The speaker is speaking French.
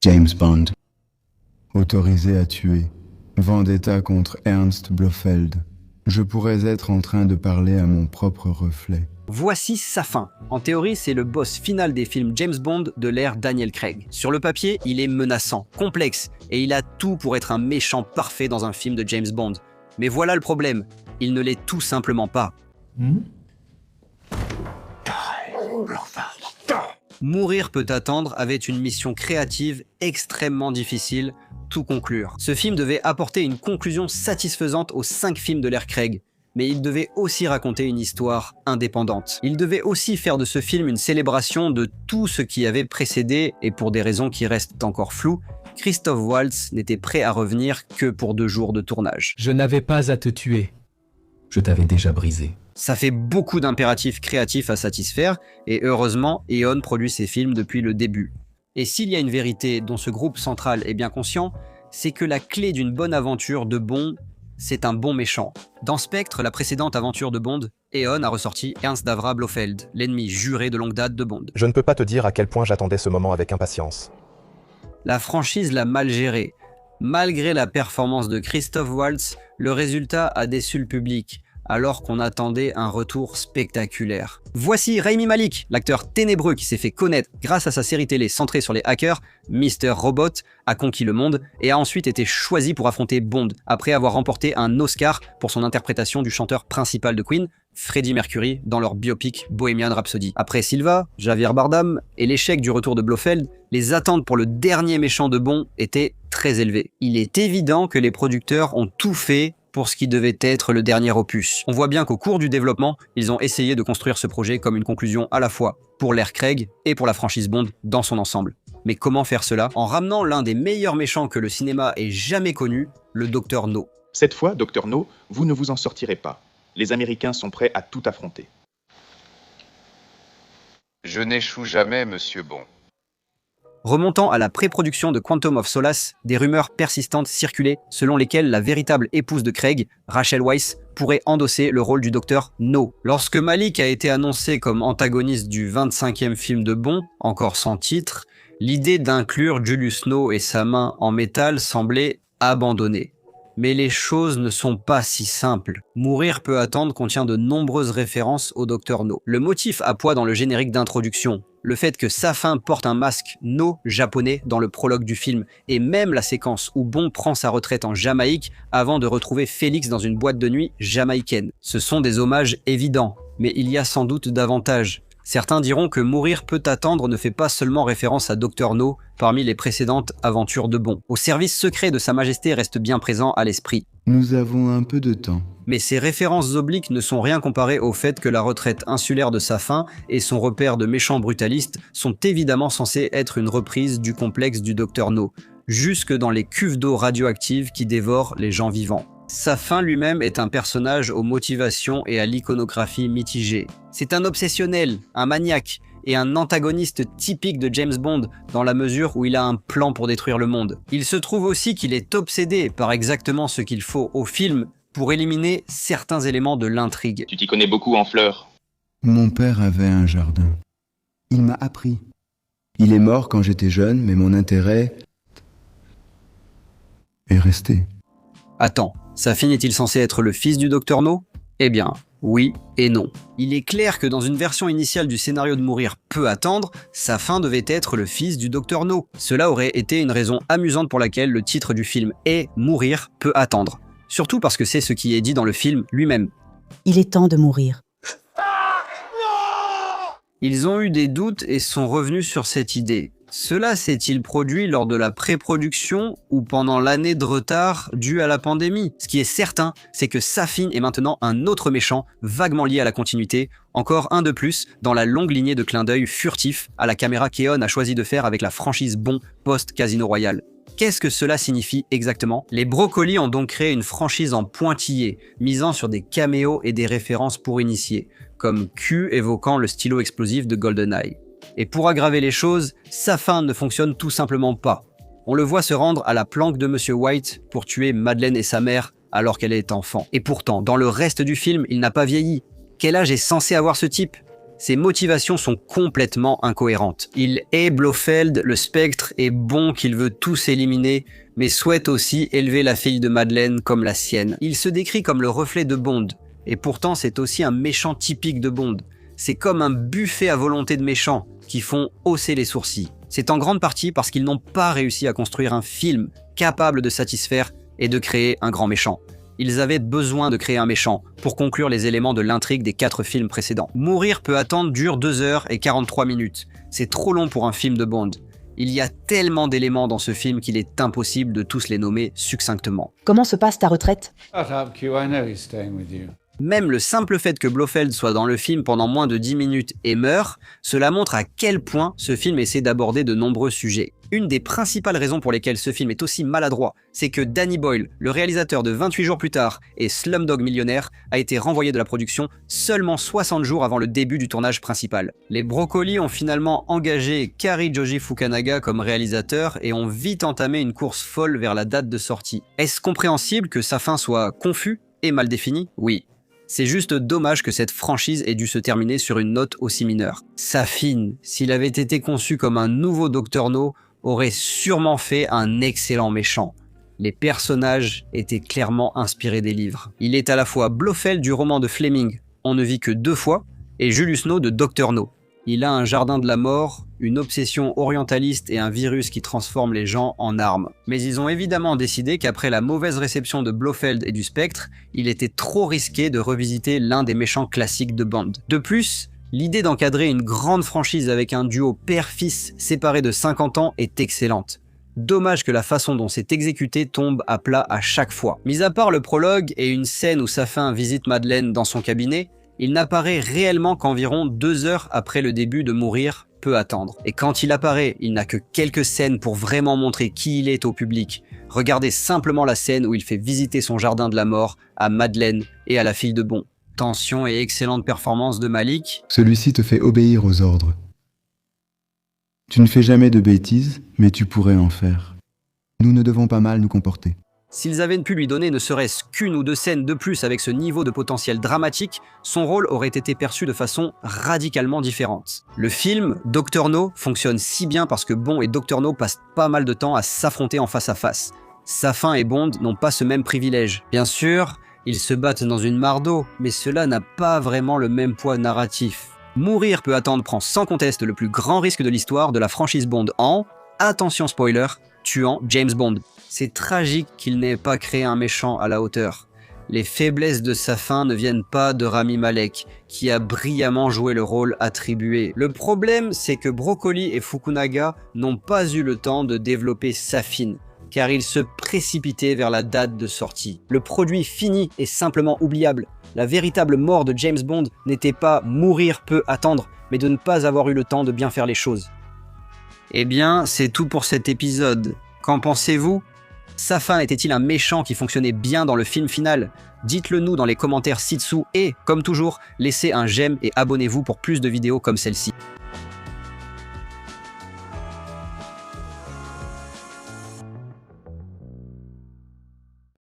James Bond. Autorisé à tuer. Vendetta contre Ernst Blofeld. Je pourrais être en train de parler à mon propre reflet. Voici sa fin. En théorie, c'est le boss final des films James Bond de l'ère Daniel Craig. Sur le papier, il est menaçant, complexe, et il a tout pour être un méchant parfait dans un film de James Bond. Mais voilà le problème, il ne l'est tout simplement pas. Mourir peut attendre avait une mission créative extrêmement difficile, tout conclure. Ce film devait apporter une conclusion satisfaisante aux 5 films de l'ère Craig, mais il devait aussi raconter une histoire indépendante. Il devait aussi faire de ce film une célébration de tout ce qui avait précédé, et pour des raisons qui restent encore floues, Christoph Waltz n'était prêt à revenir que pour 2 jours de tournage. Je n'avais pas à te tuer. Je t'avais déjà brisé. Ça fait beaucoup d'impératifs créatifs à satisfaire, et heureusement, Eon produit ses films depuis le début. Et s'il y a une vérité dont ce groupe central est bien conscient, c'est que la clé d'une bonne aventure de Bond, c'est un bon méchant. Dans Spectre, la précédente aventure de Bond, Eon a ressorti Ernst Davra Blofeld, l'ennemi juré de longue date de Bond. Je ne peux pas te dire à quel point j'attendais ce moment avec impatience. La franchise l'a mal géré. Malgré la performance de Christoph Waltz, le résultat a déçu le public, alors qu'on attendait un retour spectaculaire. Voici Rami Malek, l'acteur ténébreux qui s'est fait connaître grâce à sa série télé centrée sur les hackers. Mr. Robot a conquis le monde et a ensuite été choisi pour affronter Bond, après avoir remporté un Oscar pour son interprétation du chanteur principal de Queen, Freddie Mercury, dans leur biopic Bohemian Rhapsody. Après Silva, Javier Bardem et l'échec du retour de Blofeld, les attentes pour le dernier méchant de Bond étaient très élevées. Il est évident que les producteurs ont tout fait pour ce qui devait être le dernier opus. On voit bien qu'au cours du développement, ils ont essayé de construire ce projet comme une conclusion à la fois pour l'ère Craig et pour la franchise Bond dans son ensemble. Mais comment faire cela? En ramenant l'un des meilleurs méchants que le cinéma ait jamais connu, le Dr. No. Cette fois, Dr. No, vous ne vous en sortirez pas. Les Américains sont prêts à tout affronter. Je n'échoue jamais, monsieur Bond. Remontant à la pré-production de Quantum of Solace, des rumeurs persistantes circulaient selon lesquelles la véritable épouse de Craig, Rachel Weisz, pourrait endosser le rôle du docteur No. Lorsque Malik a été annoncé comme antagoniste du 25e film de Bond, encore sans titre, l'idée d'inclure Julius No et sa main en métal semblait abandonnée. Mais les choses ne sont pas si simples. Mourir peut attendre contient de nombreuses références au Dr. No. Le motif à poids dans le générique d'introduction, le fait que Safin porte un masque No japonais dans le prologue du film, et même la séquence où Bond prend sa retraite en Jamaïque avant de retrouver Félix dans une boîte de nuit jamaïcaine. Ce sont des hommages évidents, mais il y a sans doute davantage. Certains diront que Mourir peut attendre ne fait pas seulement référence à Dr. No parmi les précédentes aventures de Bond. Au service secret de Sa Majesté reste bien présent à l'esprit. Nous avons un peu de temps. Mais ces références obliques ne sont rien comparées au fait que la retraite insulaire de Safin et son repère de méchant brutaliste sont évidemment censés être une reprise du complexe du Dr. No, jusque dans les cuves d'eau radioactives qui dévorent les gens vivants. Safin lui-même est un personnage aux motivations et à l'iconographie mitigée. C'est un obsessionnel, un maniaque et un antagoniste typique de James Bond dans la mesure où il a un plan pour détruire le monde. Il se trouve aussi qu'il est obsédé par exactement ce qu'il faut au film pour éliminer certains éléments de l'intrigue. Tu t'y connais beaucoup en fleurs. Mon père avait un jardin. Il m'a appris. Il est mort quand j'étais jeune, mais mon intérêt est resté. Attends, Safin est-il censé être le fils du Dr. No? Eh bien, oui et non. Il est clair que dans une version initiale du scénario de Mourir peut attendre, Safin devait être le fils du Dr. No. Cela aurait été une raison amusante pour laquelle le titre du film est Mourir peut attendre. Surtout parce que c'est ce qui est dit dans le film lui-même. Il est temps de mourir. Ils ont eu des doutes et sont revenus sur cette idée. Cela s'est-il produit lors de la pré-production ou pendant l'année de retard due à la pandémie? Ce qui est certain, c'est que Safin est maintenant un autre méchant vaguement lié à la continuité, encore un de plus dans la longue lignée de clins d'œil furtifs à la caméra qu'Eon a choisi de faire avec la franchise Bond post-Casino Royale. Qu'est-ce que cela signifie exactement? Les Brocolis ont donc créé une franchise en pointillé, misant sur des caméos et des références pour initiés, comme Q évoquant le stylo explosif de GoldenEye. Et pour aggraver les choses, Safin ne fonctionne tout simplement pas. On le voit se rendre à la planque de Monsieur White pour tuer Madeleine et sa mère alors qu'elle est enfant. Et pourtant, dans le reste du film, il n'a pas vieilli. Quel âge est censé avoir ce type? Ses motivations sont complètement incohérentes. Il hait Blofeld, le spectre est bon qu'il veut tous éliminer, mais souhaite aussi élever la fille de Madeleine comme la sienne. Il se décrit comme le reflet de Bond, et pourtant c'est aussi un méchant typique de Bond. C'est comme un buffet à volonté de méchants qui font hausser les sourcils. C'est en grande partie parce qu'ils n'ont pas réussi à construire un film capable de satisfaire et de créer un grand méchant. Ils avaient besoin de créer un méchant pour conclure les éléments de l'intrigue des 4 films précédents. Mourir peut attendre dure 2h43. C'est trop long pour un film de Bond. Il y a tellement d'éléments dans ce film qu'il est impossible de tous les nommer succinctement. Comment se passe ta retraite? Shut up, Q. I know he's staying with you. Même le simple fait que Blofeld soit dans le film pendant moins de 10 minutes et meure, cela montre à quel point ce film essaie d'aborder de nombreux sujets. Une des principales raisons pour lesquelles ce film est aussi maladroit, c'est que Danny Boyle, le réalisateur de 28 jours plus tard et Slumdog Millionnaire, a été renvoyé de la production seulement 60 jours avant le début du tournage principal. Les Broccoli ont finalement engagé Cary Joji Fukunaga comme réalisateur et ont vite entamé une course folle vers la date de sortie. Est-ce compréhensible que sa fin soit confuse et mal définie? Oui. C'est juste dommage que cette franchise ait dû se terminer sur une note aussi mineure. Safin, s'il avait été conçu comme un nouveau Dr No, aurait sûrement fait un excellent méchant. Les personnages étaient clairement inspirés des livres. Il est à la fois Blofeld du roman de Fleming, On ne vit que 2 fois, et Julius No de Dr No. Il a un jardin de la mort, une obsession orientaliste et un virus qui transforme les gens en armes. Mais ils ont évidemment décidé qu'après la mauvaise réception de Blofeld et du Spectre, il était trop risqué de revisiter l'un des méchants classiques de Bond. De plus, l'idée d'encadrer une grande franchise avec un duo père-fils séparé de 50 ans est excellente. Dommage que la façon dont c'est exécuté tombe à plat à chaque fois. Mis à part le prologue et une scène où Safin visite Madeleine dans son cabinet, il n'apparaît réellement qu'environ 2 heures après le début de Mourir peut attendre. Et quand il apparaît, il n'a que quelques scènes pour vraiment montrer qui il est au public. Regardez simplement la scène où il fait visiter son jardin de la mort à Madeleine et à la fille de Bond. Tension et excellente performance de Malik. Celui-ci te fait obéir aux ordres. Tu ne fais jamais de bêtises, mais tu pourrais en faire. Nous ne devons pas mal nous comporter. S'ils avaient pu lui donner ne serait-ce qu'une ou 2 scènes de plus avec ce niveau de potentiel dramatique, son rôle aurait été perçu de façon radicalement différente. Le film Dr No fonctionne si bien parce que Bond et Dr No passent pas mal de temps à s'affronter en face à face. Safin et Bond n'ont pas ce même privilège. Bien sûr, ils se battent dans une mare d'eau, mais cela n'a pas vraiment le même poids narratif. Mourir peut attendre prend sans conteste le plus grand risque de l'histoire de la franchise Bond en, attention spoiler, tuant James Bond. C'est tragique qu'il n'ait pas créé un méchant à la hauteur. Les faiblesses de sa fin ne viennent pas de Rami Malek, qui a brillamment joué le rôle attribué. Le problème, c'est que Broccoli et Fukunaga n'ont pas eu le temps de développer Safin, car ils se précipitaient vers la date de sortie. Le produit fini est simplement oubliable. La véritable mort de James Bond n'était pas mourir peut attendre, mais de ne pas avoir eu le temps de bien faire les choses. Eh bien, c'est tout pour cet épisode. Qu'en pensez-vous ? Safin était-il un méchant qui fonctionnait bien dans le film final? Dites-le nous dans les commentaires ci-dessous et, comme toujours, laissez un j'aime et abonnez-vous pour plus de vidéos comme celle-ci.